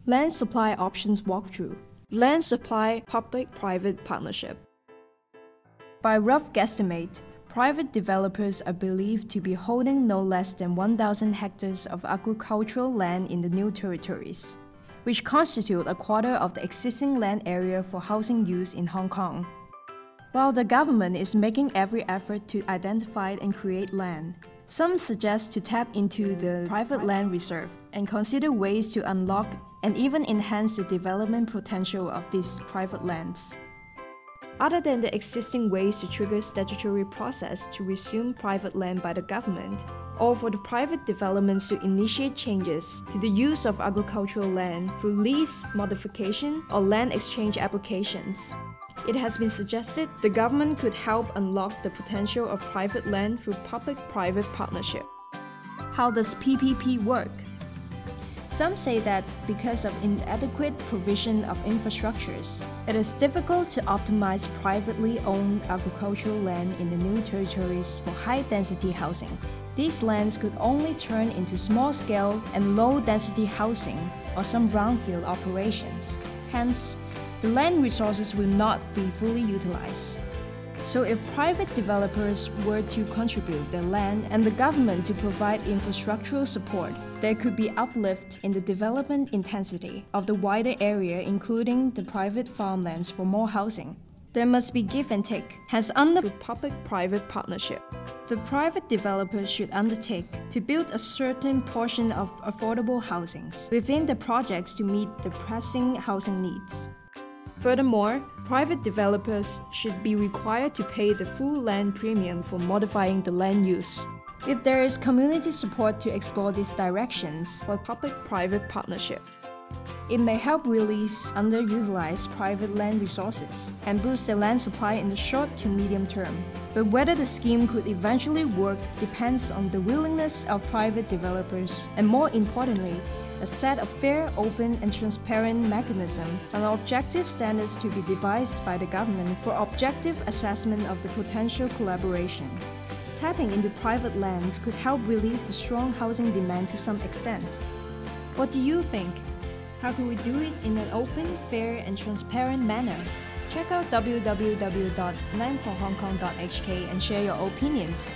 Land Supply Options Walkthrough. Land Supply Public-Private Partnership. By rough guesstimate, private developers are believed to be holding no less than 1,000 hectares of agricultural land in the new territories, which constitute a quarter of the existing land area for housing use in Hong Kong. While the government is making every effort to identify and create land, some suggest to tap into the private land reserve and consider ways to unlock and even enhance the development potential of these private lands. Other than the existing ways to trigger statutory process to resume private land by the government, or for the private developments to initiate changes to the use of agricultural land through lease, modification, or land exchange applications, it has been suggested the government could help unlock the potential of private land through public-private partnership. How does PPP work? Some say that because of inadequate provision of infrastructures, it is difficult to optimize privately owned agricultural land in the new territories for high-density housing. These lands could only turn into small-scale and low-density housing or some brownfield operations. Hence, the land resources will not be fully utilized. So if private developers were to contribute their land and the government to provide infrastructural support, there could be uplift in the development intensity of the wider area, including the private farmlands for more housing. There must be give and take, hence under the public-private partnership. The private developers should undertake to build a certain portion of affordable housings within the projects to meet the pressing housing needs. Furthermore, private developers should be required to pay the full land premium for modifying the land use. If there is community support to explore these directions for public-private partnership, it may help release underutilized private land resources and boost the land supply in the short to medium term. But whether the scheme could eventually work depends on the willingness of private developers and, more importantly, a set of fair, open, and transparent mechanisms and objective standards to be devised by the government for objective assessment of the potential collaboration. Tapping into private lands could help relieve the strong housing demand to some extent. What do you think? How can we do it in an open, fair, and transparent manner? Check out www.landforhongkong.hk and share your opinions.